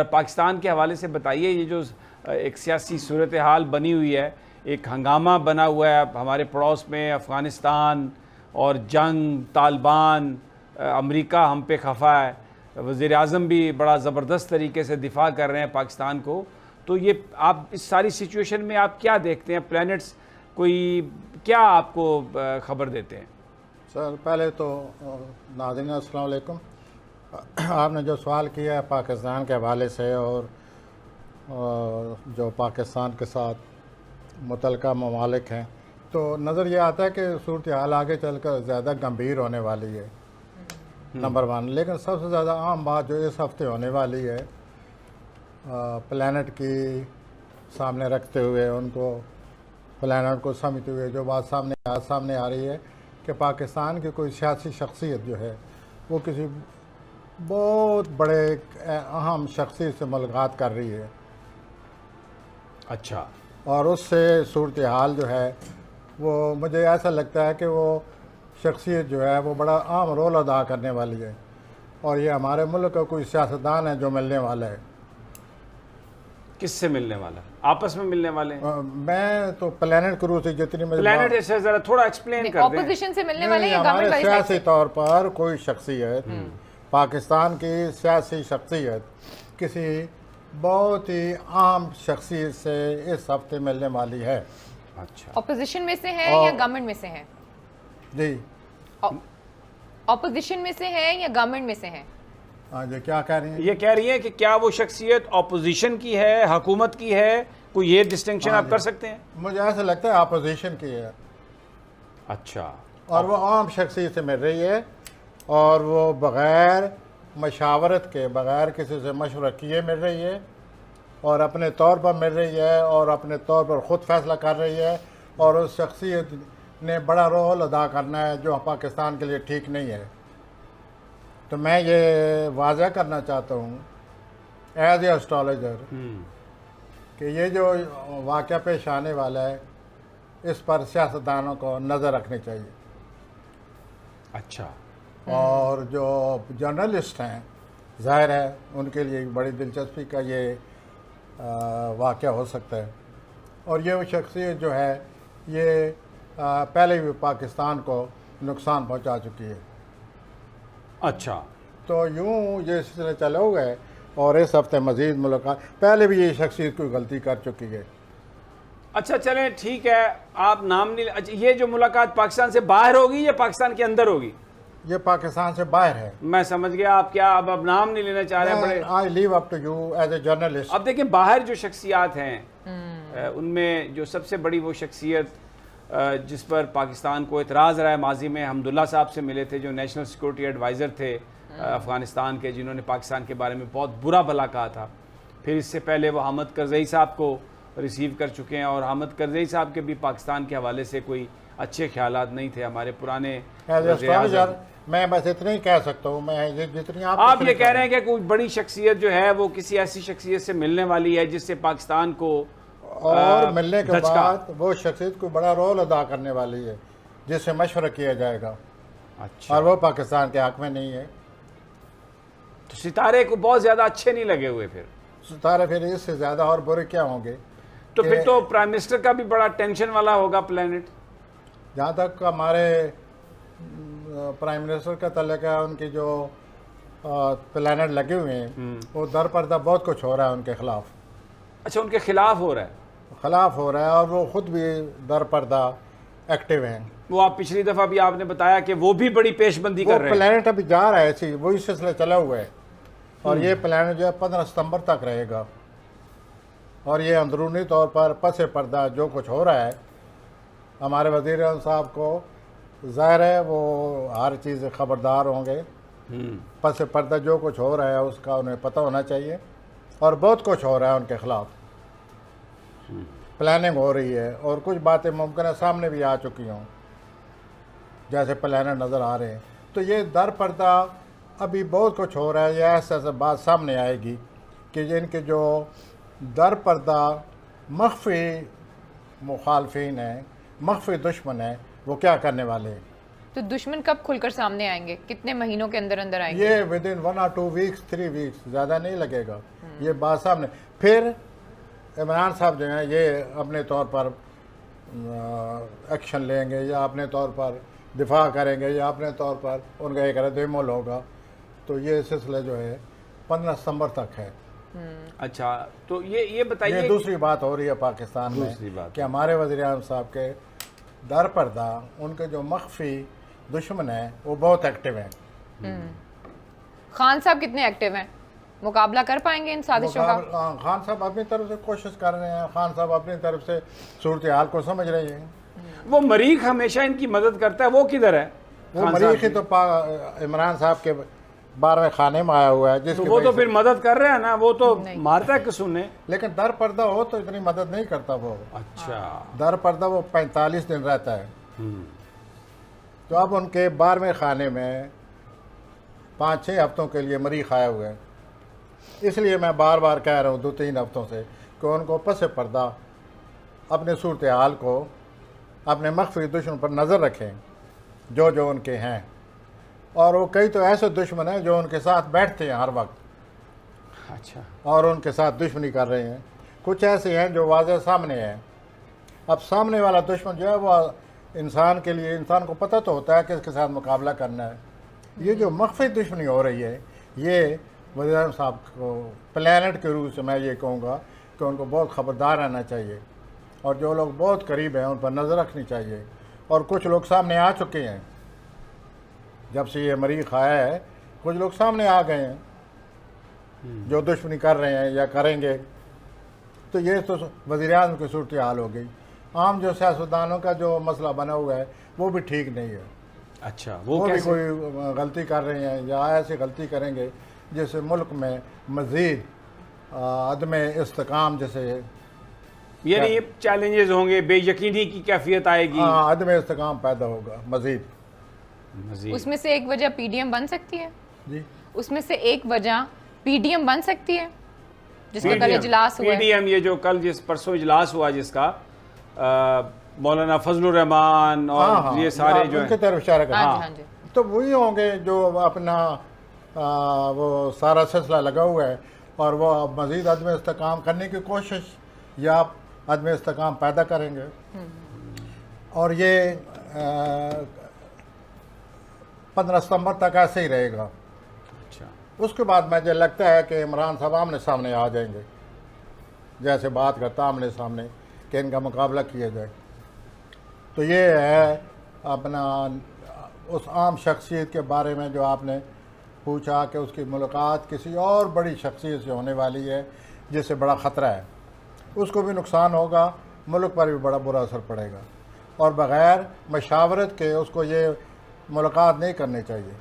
पाकिस्तान के हवाले से बताइए, ये जो एक सियासी सूरत हाल बनी हुई है, एक हंगामा बना हुआ है हमारे पड़ोस में, अफ़गानिस्तान और जंग, तालिबान, अमेरिका हम पे खफा है, वज़ीर आज़म भी बड़ा ज़बरदस्त तरीके से दिफा कर रहे हैं पाकिस्तान को। तो ये आप इस सारी सिचुएशन में आप क्या देखते हैं? प्लैनेट्स कोई क्या आपको ख़बर देते हैं? सर पहले तो नाज़रीन अस्सलाम वालेकुम। आपने जो सवाल किया है पाकिस्तान के हवाले से और जो पाकिस्तान के साथ मुतल्लिका ममालिक हैं, तो नज़र ये आता है कि सूरत हाल आगे चलकर ज़्यादा गंभीर होने वाली है, नंबर वन। लेकिन सबसे ज़्यादा आम बात जो इस हफ्ते होने वाली है, प्लैनेट की सामने रखते हुए, उनको प्लैनेट को समझते हुए जो बात सामने आ रही है कि पाकिस्तान की कोई सियासी शख्सियत जो है वो किसी बहुत बड़े अहम शख्सियत से मुलाकात कर रही है। अच्छा। और उससे सूरत हाल जो है वो मुझे ऐसा लगता है कि वो शख्सियत जो है वो बड़ा अहम रोल अदा करने वाली है, और ये हमारे मुल्क का कोई सियासतदान है जो मिलने वाला है। किससे मिलने वाला? आपस में मिलने वाले हैं? मैं तो प्लैनेट क्रू से जितनी प्लैनेट ऐसे जरा थोड़ा एक्सप्लेन कर दें। ऑपोजिशन से मिलने वाले या हमारे गवर्नमेंट वाली साइड सियासी से? तौर पर कोई शख्सियत, पाकिस्तान की सियासी शख्सियत किसी बहुत ही अहम शख्सियत से इस हफ्ते मिलने वाली है। अच्छा। ऑपोजिशन में से है या गवर्नमेंट में से है? जी, ऑपोजिशन में से है या गवर्नमेंट में से है? हाँ जी, क्या कह रही हैं? ये कह रही है कि क्या वो शख्सियत ऑपोजिशन की है, हुकूमत की है, कोई ये डिस्टिंक्शन आप कर सकते हैं? मुझे ऐसा लगता है अपोजिशन की है। अच्छा। और वो आम शख्सियत से मिल रही है, और वो बग़ैर मशावरत के, बग़ैर किसी से मशवरा किए मिल रही है, और अपने तौर पर मिल रही है, और अपने तौर पर ख़ुद फैसला कर रही है, और उस शख्सियत ने बड़ा रोल अदा करना है जो पाकिस्तान के लिए ठीक नहीं है। तो मैं ये वाज़ह करना चाहता हूँ एज ए एस्ट्रोलॉजर कि ये जो वाक़या पेश आने वाला है इस पर सियासतदानों को नज़र रखनी चाहिए। अच्छा। और जो जर्नलिस्ट हैं, ज़ाहिर है उनके लिए बड़ी दिलचस्पी का ये वाक़या हो सकता है। और ये वो शख्सियत जो है ये पहले भी पाकिस्तान को नुकसान पहुंचा चुकी है। अच्छा। तो यूँ ये सिलसिले चले हो गए, और इस हफ्ते मज़ीद मुलाकात, पहले भी ये शख्सियत कोई गलती कर चुकी है। अच्छा चलें, ठीक है, आप नाम नहीं। अच्छा, ये जो मुलाकात पाकिस्तान से बाहर होगी या पाकिस्तान के अंदर होगी? ये पाकिस्तान से बाहर है। मैं समझ गया आप क्या अब नाम नहीं लेना चाह रहे हैं बड़े। I leave up to you as a journalist. अब देखिए, बाहर जो शख्सियात हैं उनमें जो सबसे बड़ी वो शख्सियत जिस पर पाकिस्तान को एतराज़ रहा है, माजी में हमदुल्ला साहब से मिले थे जो नेशनल सिक्योरिटी एडवाइज़र थे अफ़गानिस्तान के, जिन्होंने पाकिस्तान के बारे में बहुत बुरा भला कहा था। फिर इससे पहले वो हामिद करज़ई साहब को रिसीव कर चुके हैं, और हामिद करज़ई साहब के भी पाकिस्तान के हवाले से कोई अच्छे ख्यालात नहीं थे। हमारे पुराने मैं बस इतना ही कह सकता हूँ। मैं जितनी आप ये कह रहे हैं कि कोई बड़ी शख्सियत जो है वो किसी ऐसी शख्सियत से मिलने वाली है जिससे पाकिस्तान को, और मिलने के बाद वो शख्सियत को बड़ा रोल अदा करने वाली है जिससे मशवरा किया जाएगा। अच्छा। और वो पाकिस्तान के हक में नहीं है। तो सितारे को बहुत ज़्यादा अच्छे नहीं लगे हुए। फिर सितारे फिर इससे ज़्यादा और बुरे क्या होंगे? तो फिर तो प्राइम मिनिस्टर का भी बड़ा टेंशन वाला होगा प्लैनेट। जहाँ तक हमारे प्राइम मिनिस्टर का तल्लुक़ है, उनकी जो प्लैनेट लगे हुए हैं वो दर पर्दा बहुत कुछ हो रहा है उनके खिलाफ। अच्छा, उनके खिलाफ हो रहा है? खिलाफ हो रहा है, और वो ख़ुद भी दर पर्दा एक्टिव हैं। वो आप पिछली दफ़ा भी आपने बताया कि वो भी बड़ी पेशबंदी कर रहे हैं। प्लैनेट अभी जा रहा है, ऐसी वही सिलसिला चला हुआ है, और ये प्लैनेट जो है 15 सितंबर तक रहेगा। और ये अंदरूनी तौर पर पसे पर्दा जो कुछ हो रहा है, हमारे वज़ीर आज़म साहब को ज़ाहिर है वो हर चीज़ से ख़बरदार होंगे। पसे पर्दा जो कुछ हो रहा है उसका उन्हें पता होना चाहिए, और बहुत कुछ हो रहा है उनके ख़िलाफ़, प्लानिंग हो रही है, और कुछ बातें मुमकिन है सामने भी आ चुकी हों, जैसे प्लानर नज़र आ रहे हैं। तो ये दर पर्दा अभी बहुत कुछ हो रहा है। ये ऐसा बात सामने आएगी कि इनके जो दर पर्दा मख्फी मुखालफिन हैं, मख्फी दुश्मन हैं, वो क्या करने वाले हैं। तो दुश्मन कब खुलकर सामने आएंगे, कितने महीनों के अंदर अंदर आएंगे? ये with in 1 or 2 weeks 3 weeks, ज़्यादा नहीं लगेगा। ये बात सामने, फिर इमरान साहब जो हैं ये अपने तौर पर एक्शन लेंगे या अपने तौर पर दिफा करेंगे या अपने तौर पर उनका एक रद्द-ए-अमल होगा। तो ये सिलसिला जो है 15 सितंबर तक है। अच्छा, तो ये बताइए, ये दूसरी बात हो रही है पाकिस्तान दूसरी में बात कि हमारे वज़ीर-ए-आज़म साहब के दर पर्दा उनके जो मख्फी दुश्मन हैं वो बहुत एक्टिव हैं। खान साहब कितने एक्टिव हैं, मुकाबला कर पाएंगे इन साजिशों का? खान साहब अपनी तरफ से कोशिश कर रहे हैं, खान साहब अपनी तरफ से सूरत हाल को समझ रहे हैं। वो मरीख हमेशा इनकी मदद करता है, वो किधर है? वो मरीख ही तो इमरान साहब के 12वें खाने में आया हुआ है, तो जिसकी वो तो वजह फिर मदद कर रहे हैं ना, वो तो नहीं। मारता है किसू ने। लेकिन दर पर्दा हो तो इतनी मदद नहीं करता वो। अच्छा, दर पर्दा वो 45 दिन रहता है। तो अब उनके 12वें खाने में 5-6 हफ्तों के लिए मरीख आया हुआ है। इसलिए मैं बार बार कह रहा हूँ 2-3 हफ्तों से कि उनको पस पर्दा अपने सूरत हाल को, अपने मख्फी दुश्मन पर नज़र रखें जो जो उनके हैं। और वो कई तो ऐसे दुश्मन हैं जो उनके साथ बैठते हैं हर वक्त अच्छा, और उनके साथ दुश्मनी कर रहे हैं। कुछ ऐसे हैं जो वाज़े सामने हैं। अब सामने वाला दुश्मन जो है वो इंसान के लिए, इंसान को पता तो होता है कि इसके साथ मुकाबला करना है। ये जो मख्फी दुश्मनी हो रही है, ये वज़ीर साहब को प्लानट के रूप से मैं ये कहूँगा कि उनको बहुत ख़बरदार रहना चाहिए और जो लोग बहुत करीब हैं उन पर नज़र रखनी चाहिए। और कुछ लोग सामने आ चुके हैं, जब से ये मरीख आया है कुछ लोग सामने आ गए हैं जो दुश्मनी कर रहे हैं या करेंगे। तो ये तो वज़ीर-ए-आज़म की सूरत हाल हो गई। आम जो सियासतदानों का जो मसला बना हुआ है वो भी ठीक नहीं है। अच्छा, वो भी कैसे? कोई गलती कर रहे हैं या ऐसी गलती करेंगे जिससे मुल्क में मज़ीद अदम इस्तेकाम, जैसे यानी ये चैलेंजेस होंगे, बेयकीनी की कैफियत आएगी। अदम इस्तेकाम पैदा होगा मज़ीद। मज़ीद उसमें से एक वजह पीडीएम बन सकती है, जी, उसमें से एक वजह पीडीएम बन सकती है जिसका कल इजलास हुआ है। पीडीएम, ये जो कल परसों इजलास हुआ जिसका मौलाना फजलुर रहमान और ये सारे जो उनके हैं, तरफ इशारा कर, हाँ जी, हाँ जी। तो वही होंगे जो अपना वो सारा सिलसिला लगा हुआ है और वो अब मज़ीद अदम इस्तेकाम करने की कोशिश या अदम इस्तेकाम पैदा करेंगे। और ये 15 सितंबर तक ऐसे ही रहेगा। अच्छा, उसके बाद मुझे लगता है कि इमरान साहब आमने सामने आ जाएंगे, जैसे बात करता आमने सामने कि इनका मुकाबला किया जाए। तो ये है अपना उस आम शख्सियत के बारे में जो आपने पूछा कि उसकी मुलाकात किसी और बड़ी शख्सियत से होने वाली है जिससे बड़ा ख़तरा है, उसको भी नुकसान होगा, मुल्क पर भी बड़ा बुरा असर पड़ेगा। और बग़ैर मशावरत के उसको ये मुलाकात नहीं करनी चाहिए।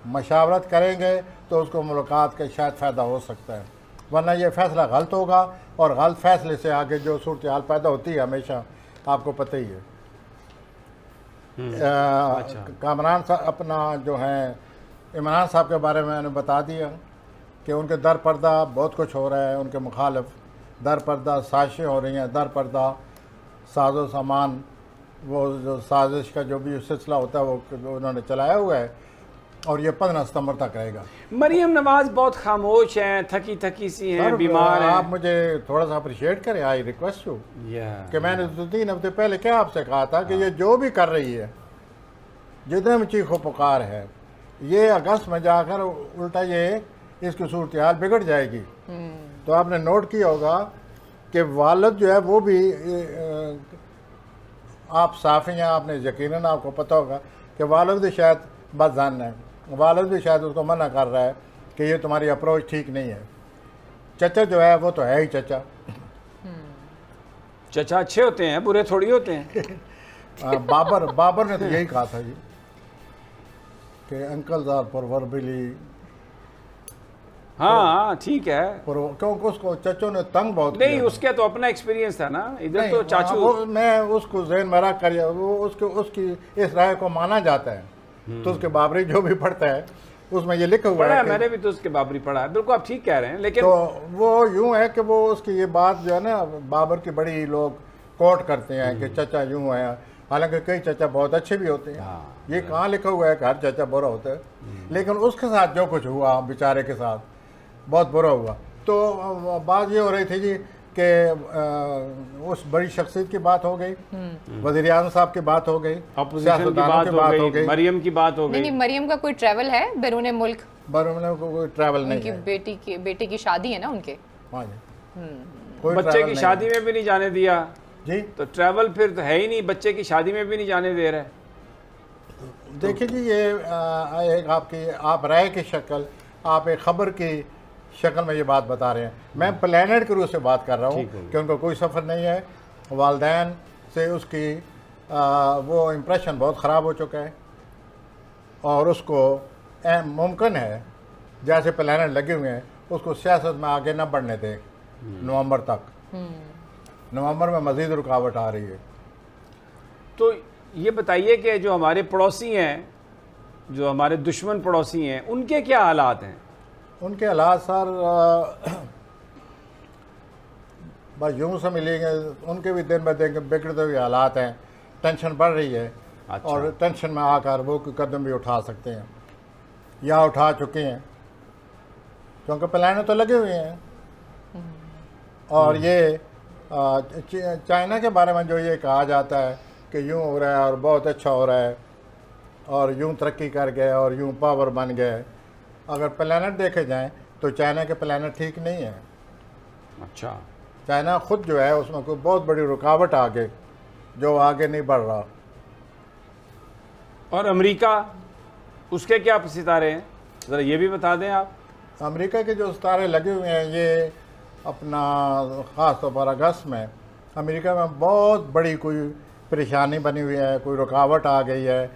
मशावरत करेंगे तो उसको मुलाकात का शायद फ़ायदा हो सकता है, वरना ये फ़ैसला गलत होगा और गलत फ़ैसले से आगे जो सूरत हाल पैदा होती है हमेशा आपको पता ही है। कामरान साहब अपना जो है इमरान साहब के बारे में मैंने बता दिया कि उनके दर पर्दा बहुत कुछ हो रहा है, उनके मुखालिफ दर पर्दा साजिशें हो रही हैं, दर पर्दा साजो सामान, वो जो साजिश का जो भी सिलसिला होता है वो उन्होंने चलाया हुआ है और ये 15 सितंबर तक रहेगा। मरीम नवाज बहुत खामोश हैं, थकी थकी सी हैं, बीमार हैं। आप मुझे थोड़ा सा अप्रिशिएट करें, आई रिक्वेस्ट यू कि मैंने 2-3 हफ्ते पहले क्या आपसे कहा था कि ये जो भी कर रही है, जितने में चीखो पुकार है, ये अगस्त में जाकर उल्टा ये इसकी सूरत हाल बिगड़ जाएगी। तो आपने नोट किया होगा कि वालिद जो है वो भी आप साफ़ी हैं, आपने यकीनन आपको पता होगा कि वालिद भी शायद बदजान है, वालिद भी शायद उसको मना कर रहा है कि ये तुम्हारी अप्रोच ठीक नहीं है। चचा जो है वो तो है ही चचा। चचा अच्छे होते हैं, बुरे थोड़ी होते हैं। बाबर ने तो यही कहा था जी कि अंकल्स आर प्रोवर्बियली, हाँ ठीक है, क्योंकि उसको चचों ने तंग बहुत नहीं किया। उसका तो अपना एक्सपीरियंस था ना, इधर नहीं, तो चाचू मैं उसको ज़हन में रख कर वो उसकी इस राय को माना जाता है। तो उसके बाबरी जो भी पढ़ता है उसमें ये लिखा हुआ पढ़ा है है, मैंने भी तो उसके बाबरी पढ़ा है। बिल्कुल आप ठीक कह रहे हैं, लेकिन तो वो यूं है कि वो उसकी ये बात जो है ना बाबर की बड़ी लोग कोट करते हैं कि चचा यूं है, हालांकि कई चाचा बहुत अच्छे भी होते हैं। हाँ, ये कहाँ लिखा हुआ है कि हर चाचा बुरा होता है, लेकिन उसके साथ जो कुछ हुआ बेचारे के साथ बहुत बुरा हुआ। तो बात ये हो रही थी जी कि उस बड़ी शख्सियत की बात हो गई, वज़ीर आज़म साहब की बात हो गई, अपोजिशन की बात हो गई, मरियम की बात हो नहीं गई। नहीं, मरियम का कोई ट्रैवल है बैरून मुल्क? बरमने को कोई ट्रैवल नहीं उनकी है। बेटे की शादी है ना उनके। हाँ जी, कोई बच्चे ट्रैवल की नहीं शादी है। में भी नहीं जाने दिया, जी तो ट्रैवल फिर तो है ही नहीं, बच्चे की शादी में भी नहीं जाने दे रहे। देखिए जी, ये एक आपकी आप राय की शक्ल, आप एक ख़बर की शक्ल में ये बात बता रहे हैं। मैं प्लेनेट के रूप से बात कर रहा हूँ ठीक है। कि उनका कोई सफ़र नहीं है। वालदैन से उसकी वो इम्प्रेशन बहुत ख़राब हो चुका है और उसको मुमकिन है जैसे प्लानट लगे हुए हैं उसको सियासत में आगे न बढ़ने दें नवंबर तक। नवंबर में मज़ीद रुकावट आ रही है। तो ये बताइए कि जो हमारे पड़ोसी हैं, जो हमारे दुश्मन पड़ोसी हैं, उनके क्या हालात हैं? उनके हालात सर बस यूँ से मिलेंगे, उनके भी दिन ब दिन बिगड़ते हुए हालात हैं। टेंशन बढ़ रही है। अच्छा। और टेंशन में आकर वो कोई कदम भी उठा सकते हैं या उठा चुके हैं, क्योंकि प्लान तो लगे हुए हैं। और ये चाइना के बारे में जो ये कहा जाता है कि यूँ हो रहा है और बहुत अच्छा हो रहा है और यूँ तरक्की कर गए और यूँ पावर बन गए, अगर प्लानट देखे जाएं तो चाइना के प्लानट ठीक नहीं है। अच्छा, चाइना खुद जो है उसमें कोई बहुत बड़ी रुकावट आगे, जो आगे नहीं बढ़ रहा। और अमेरिका, उसके क्या सितारे हैं, ज़रा ये भी बता दें आप। अमेरिका के जो सितारे लगे हुए हैं, ये अपना ख़ास तौर पर अगस्त में अमेरिका में बहुत बड़ी कोई परेशानी बनी हुई है, कोई रुकावट आ गई है।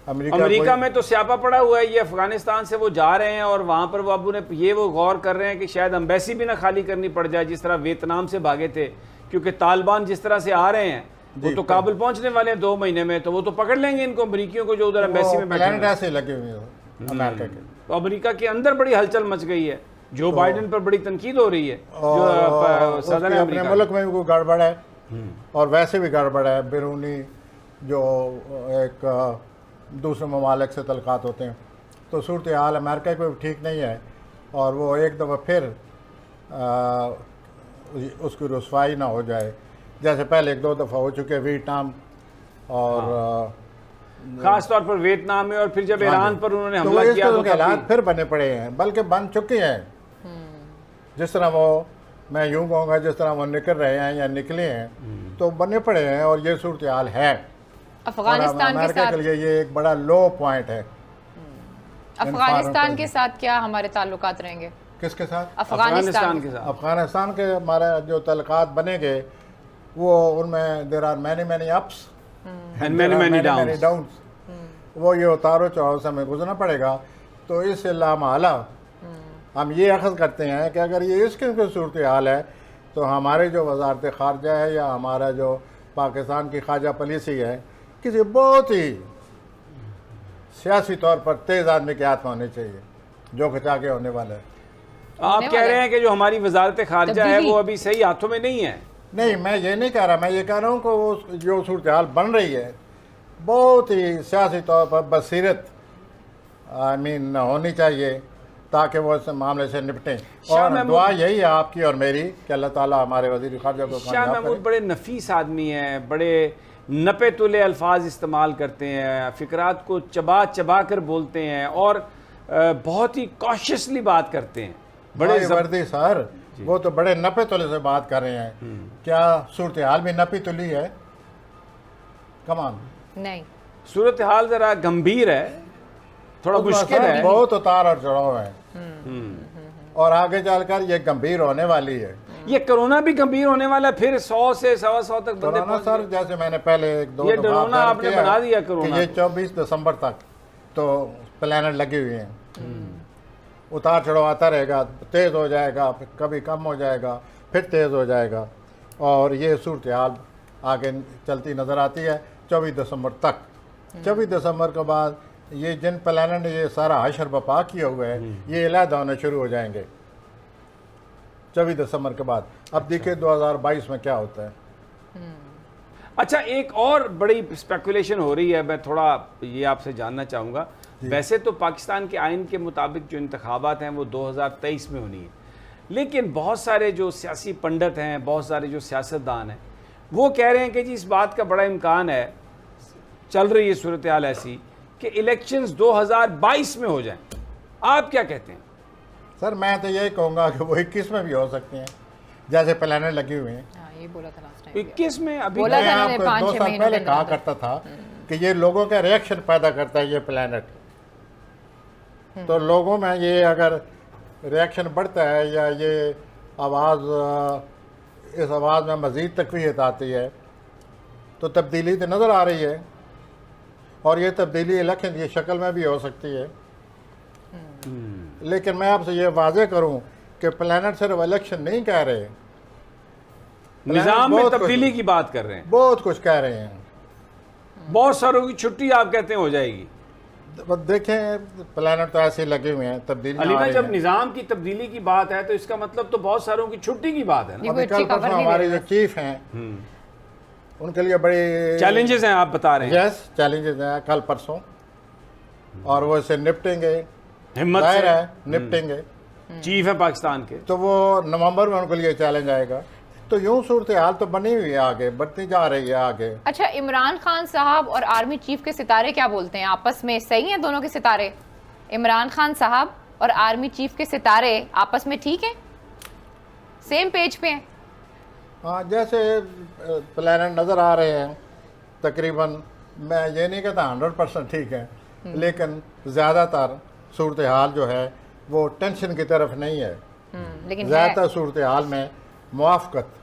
अमेरिका में तो स्यापा पड़ा हुआ है, ये अफगानिस्तान से वो जा रहे हैं और वहाँ पर वो अब उन्हें ये वो गौर कर रहे हैं कि शायद एम्बेसी भी ना खाली करनी पड़ जाए, जिस तरह वियतनाम से भागे थे, क्योंकि तालिबान जिस तरह से आ रहे हैं वो तो काबुल पहुँचने वाले हैं 2 महीने में, तो वो तो पकड़ लेंगे इनको अमरीकियों को जो उधर एम्बेसी में बैठे हैं। ऐसे लगे हुए हैं अमेरिका के। तो अमेरिका के अंदर बड़ी हलचल मच गई है, जो बाइडेन पर बड़ी तनकीद हो रही है, जो सदर है अपने मुल्क में भी कोई गड़बड़ है और वैसे भी गड़बड़ है। बैरूनी जो एक दूसरे ममालिक से तल्क़ात होते हैं, तो सूरत हाल अमेरिका को भी ठीक नहीं है और वो एक दफ़ा फिर उसकी रुसवाई ना हो जाए, जैसे पहले 1-2 दफ़ा हो चुके वियतनाम और खास तौर पर वियतनाम में, और फिर जब ईरान पर उन्होंने हमला तो किया तो के हालात फिर बने पड़े हैं, बल्कि बन चुके हैं। जिस तरह वो, मैं यूँ कहूँगा, जिस तरह वो निकल रहे हैं या निकले हैं तो बने पड़े हैं और ये सूरत हाल है। अफगानिस्तान के अमेरिका साथ, के लिए ये एक बड़ा लो पॉइंट है। अफगानिस्तान के साथ क्या हमारे ताल्लुकात रहेंगे? किसके साथ? अफगानिस्तान के साथ। अफगानिस्तान के हमारे जो तल्लुकात बनेंगे वो उनमें there are many ups and many downs. वो ये उतारो चढ़ाव से हमें गुजरना पड़ेगा। तो इस लामाला हम ये अखज़ करते हैं कि अगर ये इस किस्म की सूरत हाल है तो हमारे जो वजारत ख़ारजा है या हमारा जो पाकिस्तान की ख़ारजा पॉलिसी है, किसी बहुत ही सियासी तौर पर तेज़ आदमी के हाथ में होनी चाहिए, जो कुछ आगे होने वाला है। आप कह रहे हैं कि जो हमारी वजारत ख़ारजा है वो अभी सही हाथों में नहीं है? नहीं, मैं ये नहीं कह रहा, मैं ये कह रहा हूँ कि वो जो सूरत हाल बन रही है बहुत ही सियासी तौर पर बसीरत होनी चाहिए ताकि वो इस मामले से निपटें। और दुआ यही है आपकी और मेरी कि अल्लाह ताला हमारे वज़ीर ख़ारजा को शाह महमूद बड़े नफीस आदमी हैं, बड़े नपे तुले अल्फाज इस्तेमाल करते हैं, फ़िक्रात को चबा चबा कर बोलते हैं और बहुत ही कॉशियसली बात करते हैं। बड़े वर्दी सर, वो तो बड़े नपे तुले से बात कर रहे हैं। क्या सूरत हाल भी नपी तुली है? कमान नहीं, सूरत हाल ज़रा गंभीर है, थोड़ा मुश्किल है, बहुत उतार और चढ़ाव है और आगे चलकर ये गंभीर होने वाली है। ये कोरोना भी गंभीर होने वाला है, फिर 100 से 125 तक बंदे कोरोना सर, जैसे मैंने पहले 1-2 ये डरोना आपने बना दिया कोरोना ये 24 दिसंबर तक तो प्लानट लगे हुए हैं। उतार चढ़ाव आता रहेगा, तेज़ हो जाएगा, फिर कभी कम हो जाएगा, फिर तेज़ हो जाएगा और ये सूरत हाल आगे चलती नज़र आती है 24 दिसंबर तक। 24 दिसंबर के बाद ये जिन प्लानट ने ये सारा हशर बपा किया हुआ है ये अलहदा होने शुरू हो जाएंगे 24 दिसंबर के बाद। अब देखिए 2022 में क्या होता है। अच्छा, एक और बड़ी स्पेकुलेशन हो रही है, मैं थोड़ा ये आपसे जानना चाहूँगा। वैसे तो पाकिस्तान के आइन के मुताबिक जो इंतखाबात हैं वो 2023 में होनी है, लेकिन बहुत सारे जो सियासी पंडित हैं, बहुत सारे जो सियासतदान हैं, वो कह रहे हैं कि जी इस बात का बड़ा इम्कान है, चल रही है सूरत हाल ऐसी कि इलेक्शंस 2022 में हो जाएं। आप क्या कहते हैं? सर मैं तो यही कहूँगा कि वो 21 में भी हो सकते हैं, जैसे प्लानेट लगी हुई हैं। हाँ, ये बोला था लास्ट टाइम। 21 में अभी बोला मैं था उन्होंने आपको 5-6 2 साल महीनों पहले के कहा अंदर। करता था कि ये लोगों का रिएक्शन पैदा करता है ये प्लानेट। तो लोगों में ये अगर रिएक्शन बढ़ता है या ये आवाज़, इस आवाज़ में मज़ीद तक़वियत आती है तो तब्दीली तो नज़र आ रही है, और ये तब्दीली इलेक्शन की शक्ल में भी हो सकती है। लेकिन मैं आपसे ये वाज़े करूं कि प्लानेट सिर्फ इलेक्शन नहीं कह रहे, निज़ाम में बहुत तब्दीली कुछ- की बात कर रहे हैं। बहुत कुछ कह रहे हैं। बहुत सारों की छुट्टी आप कहते हैं हो जाएगी। बस देखें, प्लानेट तो ऐसे लगे हुए हैं, तब्दीली अली भाई, जब निज़ाम की तब्दीली की बात है तो इसका मतलब तो बहुत सारों की छुट्टी की बात है ना। ये वो अभी अच्छी कल खबर परसों नहीं हमारे दे जो रहे। चीफ हैं उनके लिए बड़ी चैलेंजेस हैं आप बता रहे हैं। यस चैलेंजेस हैं कल परसों, और वो इसे निपटेंगे, हिम्मत जाहिर से है निपटेंगे। चीफ है पाकिस्तान के। तो वो नवंबर में उनके लिए चैलेंज आएगा। तो यूं सूरत हाल तो बनी हुई है, आगे बढ़ती जा रही है आगे। अच्छा, इमरान खान साहब और आर्मी चीफ के सितारे क्या बोलते हैं आपस में? सही हैं दोनों के सितारे? इमरान खान साहब और आर्मी चीफ के सितारे आपस में ठीक हैं, सेम पेज पे हैं? हाँ, जैसे प्लानट नज़र आ रहे हैं तकरीबन, मैं ये नहीं कहता 100% ठीक है, लेकिन ज़्यादातर सूरत हाल जो है वो टेंशन की तरफ नहीं है। लेकिन है। ज़्यादातर सूरत हाल में मुआफ़क़त